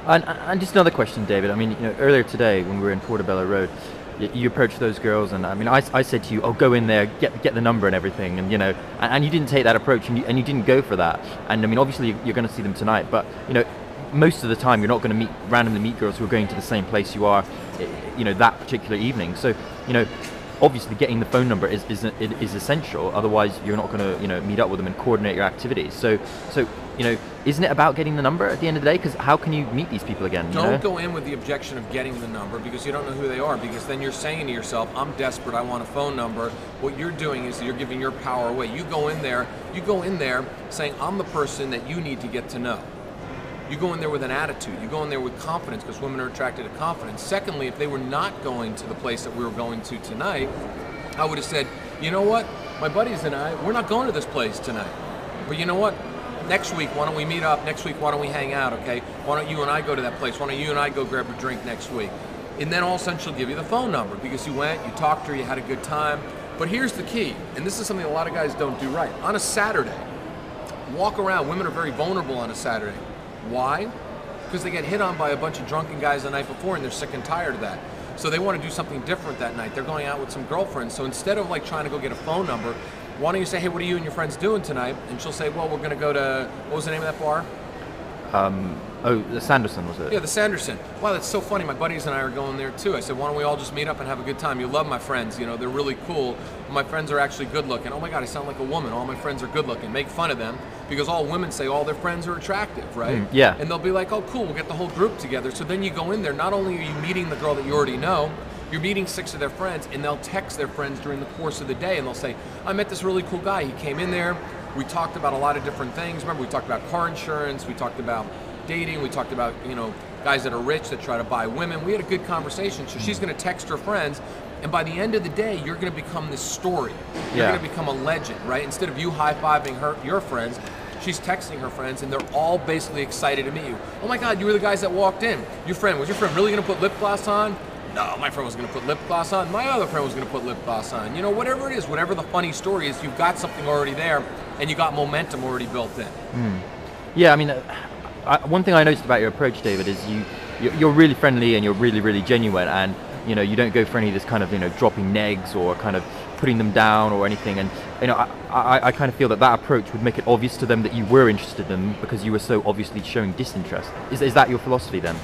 And just another question, David. I mean, earlier today when we were in Portobello Road, you approached those girls, and I mean, I said to you, "Oh, go in there, get the number and everything," and and you didn't take that approach, and you didn't go for that. And I mean, obviously, you're going to see them tonight, but most of the time, you're not going to randomly meet girls who are going to the same place you are, that particular evening. So, obviously, getting the phone number is essential. Otherwise, you're not going to meet up with them and coordinate your activities. So isn't it about getting the number at the end of the day? Because how can you meet these people again? Don't go in with the objection of getting the number because you don't know who they are. Because then you're saying to yourself, "I'm desperate. I want a phone number." What you're doing is you're giving your power away. You go in there saying, "I'm the person that you need to get to know." You go in there with an attitude. You go in there with confidence because women are attracted to confidence. Secondly, if they were not going to the place that we were going to tonight, I would have said, "You know what? My buddies and I, we're not going to this place tonight. But you know what? Next week, why don't we meet up? Next week, why don't we hang out, okay? Why don't you and I go to that place? Why don't you and I go grab a drink next week?" And then all of a sudden she'll give you the phone number because you went, you talked to her, you had a good time. But here's the key, and this is something a lot of guys don't do right. On a Saturday, walk around. Women are very vulnerable on a Saturday. Why? Because they get hit on by a bunch of drunken guys the night before and they're sick and tired of that. So they want to do something different that night. They're going out with some girlfriends. So instead of like trying to go get a phone number, why don't you say, "Hey, what are you and your friends doing tonight?" And she'll say, "Well, we're going to go to," what was the name of that bar? The Sanderson, was it? Yeah, the Sanderson. Wow, that's so funny. My buddies and I are going there too. I said, "Why don't we all just meet up and have a good time? You love my friends. They're really cool. My friends are actually good looking." "Oh my God, I sound like a woman. All my friends are good looking." Make fun of them because all women say all their friends are attractive, right? Yeah. And they'll be like, "Oh, cool, we'll get the whole group together." So then you go in there, not only are you meeting the girl that you already know, you're meeting 6 of their friends, and they'll text their friends during the course of the day, and they'll say, "I met this really cool guy. He came in there. We talked about a lot of different things. Remember, we talked about car insurance. We talked about dating. We talked about, guys that are rich that try to buy women. We had a good conversation." So she's going to text her friends, and by the end of the day, you're going to become this story. You're going to become a legend, right? Instead of you high-fiving your friends, she's texting her friends, and they're all basically excited to meet you. "Oh my God, you were the guys that walked in. Was your friend really going to put lip gloss on?" "No, my friend was going to put lip gloss on. My other friend was going to put lip gloss on." Whatever it is, whatever the funny story is, you've got something already there, and you got momentum already built in. Yeah, I mean, one thing I noticed about your approach, David, is you're really friendly and you're really, really genuine, and you don't go for any of this kind of dropping negs or kind of putting them down or anything. And I kind of feel that approach would make it obvious to them that you were interested in them because you were so obviously showing disinterest. Is that your philosophy then?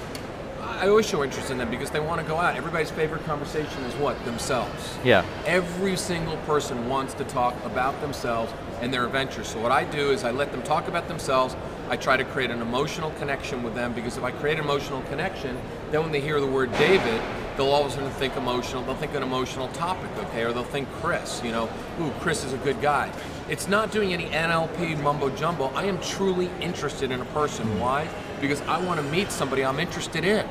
I always show interest in them because they want to go out. Everybody's favorite conversation is what? Themselves. Yeah. Every single person wants to talk about themselves and their adventures. So what I do is I let them talk about themselves. I try to create an emotional connection with them because if I create an emotional connection, then when they hear the word David, they'll all of a sudden think emotional. They'll think an emotional topic, okay? Or they'll think Chris, "Ooh, Chris is a good guy." It's not doing any NLP mumbo jumbo. I am truly interested in a person. Why? Because I want to meet somebody I'm interested in.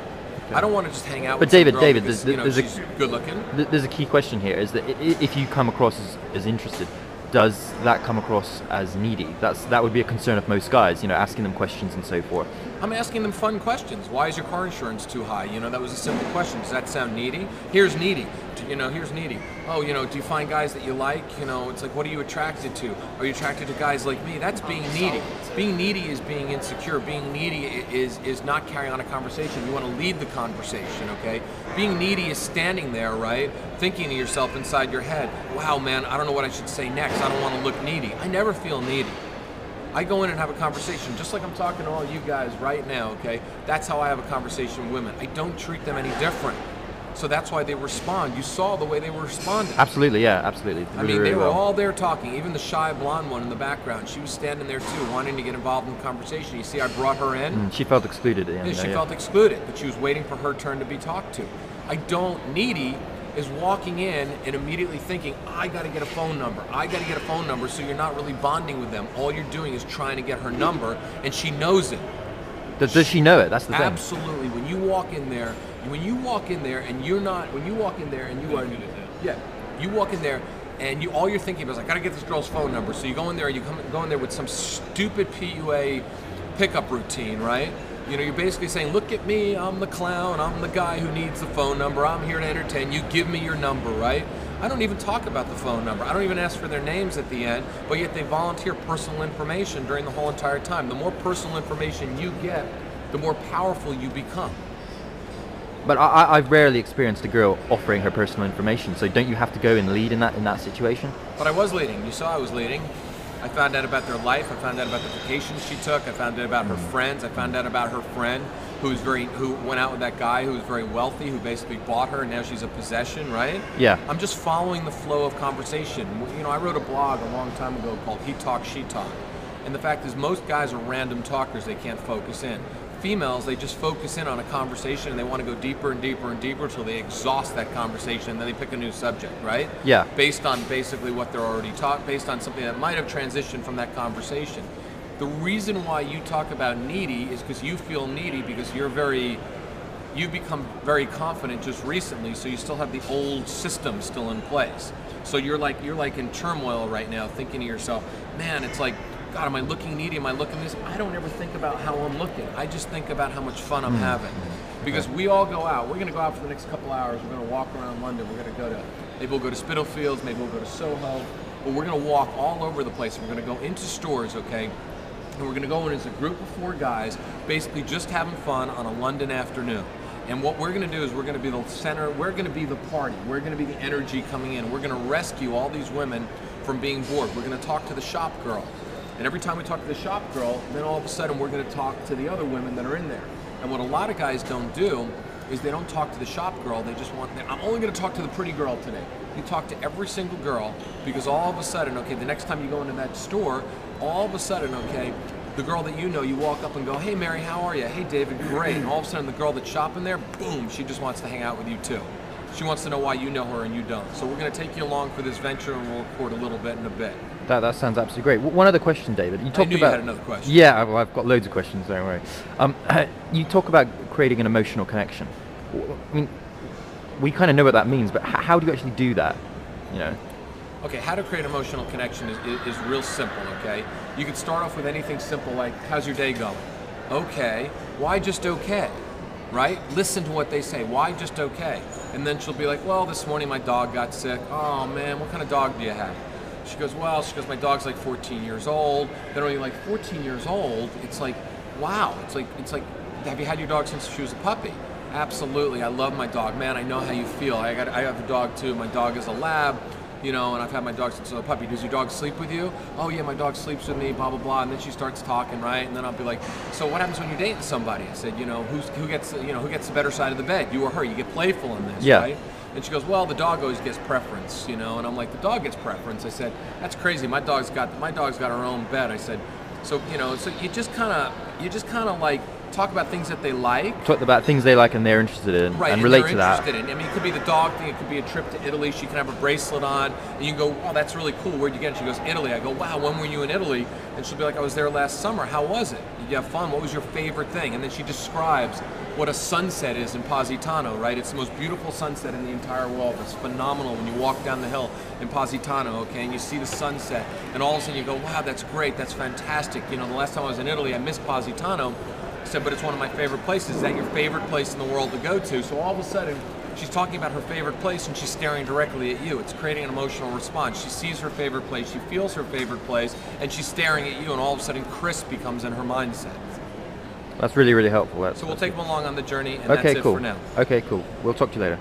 I don't want to just hang out with David, some girl David, because, she's good looking. There's a key question here, is that if you come across as interested, does that come across as needy? That would be a concern of most guys, asking them questions and so forth. I'm asking them fun questions. Why is your car insurance too high? That was a simple question. Does that sound needy? Here's needy. Here's needy. Oh, do you find guys that you like? It's like, what are you attracted to? Are you attracted to guys like me? That's being needy. Being needy is being insecure. Being needy is not carrying on a conversation. You want to lead the conversation, okay? Being needy is standing there, right? Thinking to yourself inside your head, "Wow, man, I don't know what I should say next. I don't want to look needy." I never feel needy. I go in and have a conversation, just like I'm talking to all you guys right now, okay? That's how I have a conversation with women. I don't treat them any different. So that's why they respond. You saw the way they were responding. Absolutely, yeah, absolutely. I mean, they were all there talking. Even the shy blonde one in the background, she was standing there too, wanting to get involved in the conversation. You see, I brought her in. She felt excluded. Yeah, she felt excluded, but she was waiting for her turn to be talked to. Needy is walking in and immediately thinking, "I got to get a phone number. I got to get a phone number," so you're not really bonding with them. All you're doing is trying to get her number, and she knows it. Does she know it? That's the thing. Absolutely. When you walk in there and you walk in there and all you're thinking about is, "I got to get this girl's phone number." So you go in there and go in there with some stupid PUA pickup routine, right? You're basically saying, "Look at me, I'm the clown, I'm the guy who needs the phone number, I'm here to entertain you, give me your number," right? I don't even talk about the phone number. I don't even ask for their names at the end, but yet they volunteer personal information during the whole entire time. The more personal information you get the more powerful you become. But I've rarely experienced a girl offering her personal information, so don't you have to go and lead in that situation? But I was leading. You saw I was leading. I found out about their life. I found out about the vacations she took. I found out about her friends. I found out about her friend who went out with that guy who was very wealthy, who basically bought her, and now she's a possession, right? Yeah. I'm just following the flow of conversation. You know, I wrote a blog a long time ago called He Talk, She Talk. And the fact is most guys are random talkers. They can't focus in. Females, they just focus in on a conversation and they want to go deeper and deeper and deeper until they exhaust that conversation, and then they pick a new subject, right? Yeah. Based on basically what they're already taught, based on something that might have transitioned from that conversation. The reason why you talk about needy is because you feel needy because you've become very confident just recently, so you still have the old system still in place. So you're like in turmoil right now, thinking to yourself, man, it's like, God, am I looking needy? Am I looking this? I don't ever think about how I'm looking. I just think about how much fun I'm having. Because we all go out. We're going to go out for the next couple hours. We're going to walk around London. We're going to go to, maybe we'll go to Spitalfields, maybe we'll go to Soho. But we're going to walk all over the place. We're going to go into stores, okay? And we're going to go in as a group of 4 guys, basically just having fun on a London afternoon. And what we're going to do is we're going to be the center, we're going to be the party, we're going to be the energy coming in. We're going to rescue all these women from being bored. We're going to talk to the shop girl. And every time we talk to the shop girl, then all of a sudden we're going to talk to the other women that are in there. And what a lot of guys don't do is they don't talk to the shop girl. They just want, I'm only going to talk to the pretty girl today. You talk to every single girl, because all of a sudden, okay, the next time you go into that store, all of a sudden, okay, the girl that you know, you walk up and go, hey Mary, how are you? Hey David, great. And all of a sudden the girl that's shopping there, boom, she just wants to hang out with you too. She wants to know why you know her and you don't. So we're going to take you along for this venture, and we'll record a little bit in a bit. That sounds absolutely great. One other question, David. You talked I knew about, you had another question. Yeah, well, I've got loads of questions, don't worry. You talk about creating an emotional connection. I mean, we kind of know what that means, but how do you actually do that? You know? Okay, how to create emotional connection is real simple, okay? You could start off with anything simple like, how's your day going? Okay. Why just okay? Right? Listen to what they say. Why just okay? And then she'll be like, well, this morning my dog got sick. Oh man, what kind of dog do you have? She goes, my dog's like 14 years old. They're only like 14 years old. It's like, wow. It's like, have you had your dog since she was a puppy? Absolutely. I love my dog. Man, I know how you feel. I have a dog too. My dog is a lab. You know, and I've had my dog since I was a puppy. Does your dog sleep with you? Oh yeah, my dog sleeps with me, blah, blah, blah. And then she starts talking, right? And then I'll be like, so what happens when you're dating somebody? I said, you know, who gets the better side of the bed? You or her? You get playful in this, right? And she goes, well, the dog always gets preference, you know? And I'm like, the dog gets preference. I said, that's crazy. My dog's got her own bed. I said, so, you know, so you just kind of like, talk about things that they like. Talk about things they like and they're interested in, right, and relate to that. I mean, it could be the dog thing, it could be a trip to Italy. She can have a bracelet on, and you go, oh, that's really cool. Where'd you get it? She goes, Italy. I go, wow, when were you in Italy? And she'll be like, I was there last summer. How was it? Did you have fun? What was your favorite thing? And then she describes what a sunset is in Positano, right? It's the most beautiful sunset in the entire world. It's phenomenal when you walk down the hill in Positano, okay, and you see the sunset, and all of a sudden you go, wow, that's great, that's fantastic. You know, the last time I was in Italy, I missed Positano. I said, but it's one of my favorite places. Is that your favorite place in the world to go to? So all of a sudden, she's talking about her favorite place and she's staring directly at you. It's creating an emotional response. She sees her favorite place, she feels her favorite place, and she's staring at you, and all of a sudden Chris becomes in her mindset. That's really, really helpful. So we'll take them along on the journey, and okay, that's cool. it for now. Okay, cool. We'll talk to you later.